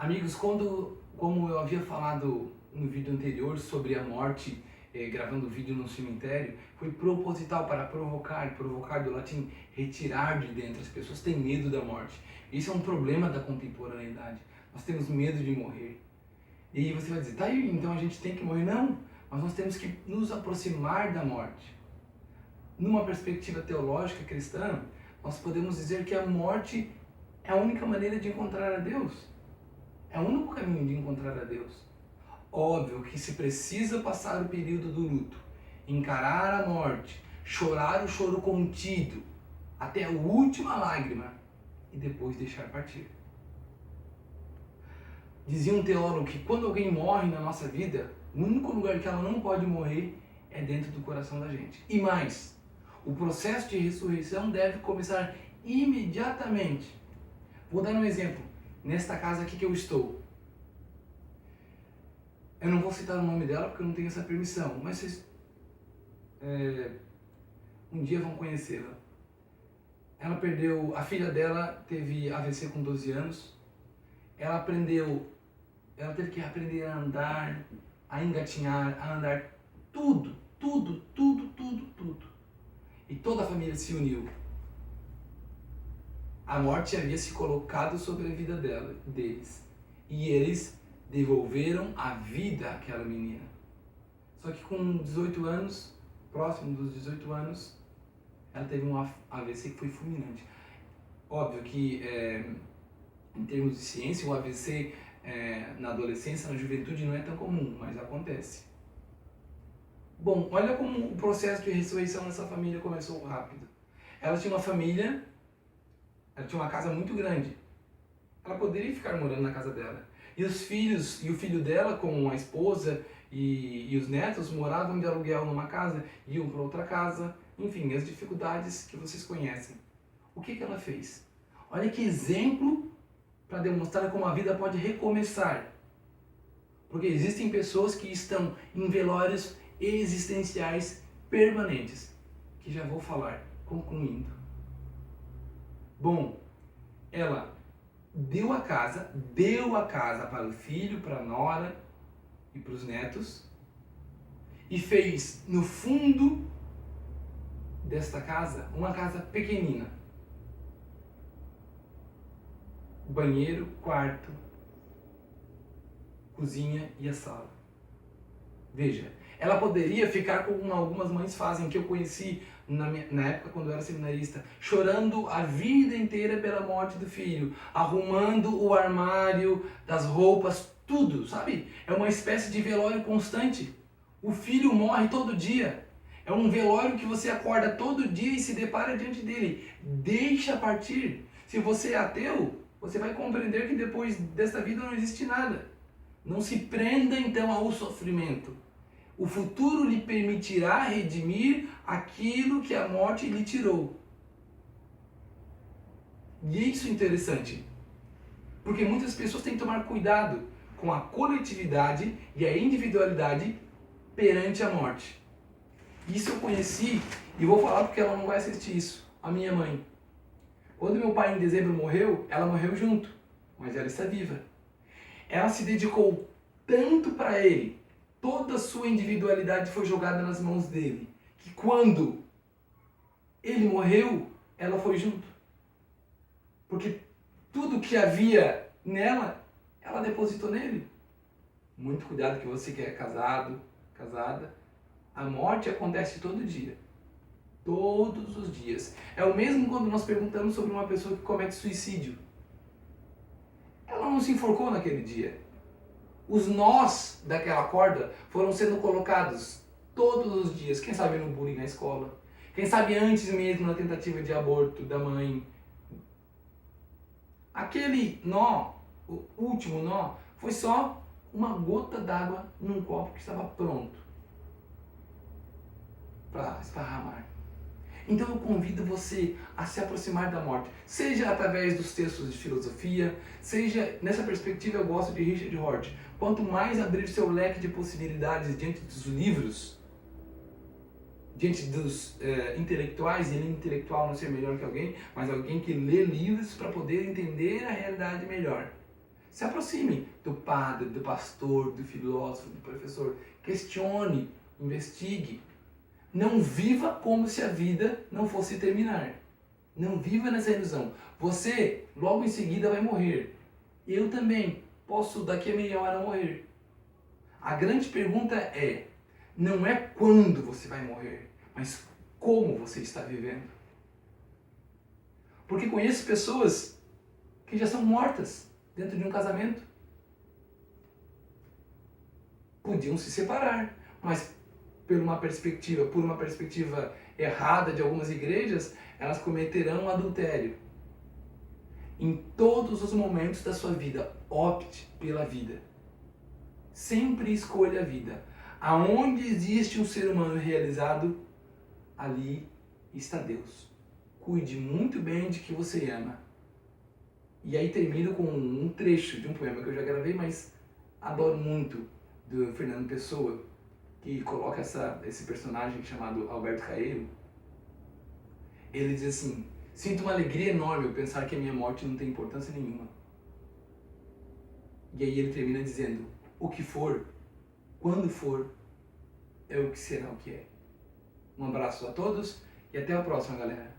Amigos, como eu havia falado no vídeo anterior sobre a morte, gravando o vídeo no cemitério, foi proposital para provocar do latim retirar de dentro. As pessoas têm medo da morte. Isso é um problema da contemporaneidade. Nós temos medo de morrer. E aí você vai dizer, tá aí, então a gente tem que morrer? Não, mas nós temos que nos aproximar da morte. Numa perspectiva teológica cristã, nós podemos dizer que a morte é a única maneira de encontrar a Deus. É o único caminho de encontrar a Deus. Óbvio que se precisa passar o período do luto, encarar a morte, chorar o choro contido, até a última lágrima, e depois deixar partir. Dizia um teólogo que quando alguém morre na nossa vida, o único lugar que ela não pode morrer é dentro do coração da gente. E mais, o processo de ressurreição deve começar imediatamente. Vou dar um exemplo. Nesta casa aqui que eu estou. Eu não vou citar o nome dela porque eu não tenho essa permissão, mas vocês um dia vão conhecê-la. Ela perdeu, a filha dela teve AVC com 12 anos. Ela teve que aprender a andar, a engatinhar, a andar, tudo. E toda a família se uniu. A morte havia se colocado sobre a vida deles. E eles devolveram a vida àquela menina. Só que com 18 anos, próximo dos 18 anos, ela teve um AVC que foi fulminante. Óbvio que, em termos de ciência, o AVC na adolescência, na juventude, não é tão comum, mas acontece. Bom, olha como o processo de ressurreição dessa família começou rápido. Ela tinha uma família, ela tinha uma casa muito grande. Ela poderia ficar morando na casa dela. E os filhos, e o filho dela com a esposa e os netos moravam de aluguel numa casa, iam para outra casa. Enfim, as dificuldades que vocês conhecem. O que ela fez? Olha que exemplo para demonstrar como a vida pode recomeçar. Porque existem pessoas que estão em velórios existenciais permanentes, que já vou falar, concluindo. Bom, ela deu a casa para o filho, para a nora e para os netos, e fez no fundo desta casa uma casa pequenina. Banheiro, quarto, cozinha e a sala. Veja, ela poderia ficar como algumas mães fazem, que eu conheci na época quando eu era seminarista, chorando a vida inteira pela morte do filho, arrumando o armário, das roupas, tudo, sabe? É uma espécie de velório constante. O filho morre todo dia. É um velório que você acorda todo dia e se depara diante dele. Deixa partir. Se você é ateu, você vai compreender que depois desta vida não existe nada. Não se prenda então ao sofrimento. O futuro lhe permitirá redimir aquilo que a morte lhe tirou. E isso é interessante, porque muitas pessoas têm que tomar cuidado com a coletividade e a individualidade perante a morte. Isso eu conheci, e vou falar porque ela não vai assistir isso, a minha mãe. Quando meu pai em dezembro morreu, ela morreu junto, mas ela está viva. Ela se dedicou tanto para ele, toda a sua individualidade foi jogada nas mãos dele, que quando ele morreu, ela foi junto. Porque tudo que havia nela, ela depositou nele. Muito cuidado que você que é casado, casada. A morte acontece todo dia. Todos os dias. É o mesmo quando nós perguntamos sobre uma pessoa que comete suicídio. Ela não se enforcou naquele dia. Os nós daquela corda foram sendo colocados todos os dias. Quem sabe no bullying na escola. Quem sabe antes mesmo na tentativa de aborto da mãe. Aquele nó, o último nó, foi só uma gota d'água num copo que estava pronto para esparramar. Então eu convido você a se aproximar da morte, seja através dos textos de filosofia, seja nessa perspectiva. Eu gosto de Richard Hort. Quanto mais abrir seu leque de possibilidades diante dos livros, diante dos intelectuais, e ele intelectual não ser melhor que alguém, mas alguém que lê livros para poder entender a realidade melhor. Se aproxime do padre, do pastor, do filósofo, do professor. Questione, investigue. Não viva como se a vida não fosse terminar. Não viva nessa ilusão. Você, logo em seguida, vai morrer. Eu também posso, daqui a meia hora, morrer. A grande pergunta não é quando você vai morrer, mas como você está vivendo. Porque conheço pessoas que já são mortas dentro de um casamento. Podiam se separar, mas por uma perspectiva errada de algumas igrejas, elas cometerão adultério. Em todos os momentos da sua vida, opte pela vida. Sempre escolha a vida. Aonde existe um ser humano realizado, ali está Deus. Cuide muito bem de que você ama. E aí termino com um trecho de um poema que eu já gravei, mas adoro muito, do Fernando Pessoa, que coloca esse personagem chamado Alberto Caeiro. Ele diz assim: sinto uma alegria enorme ao pensar que a minha morte não tem importância nenhuma. E aí ele termina dizendo: o que for, quando for, é o que será o que é. Um abraço a todos e até a próxima, galera.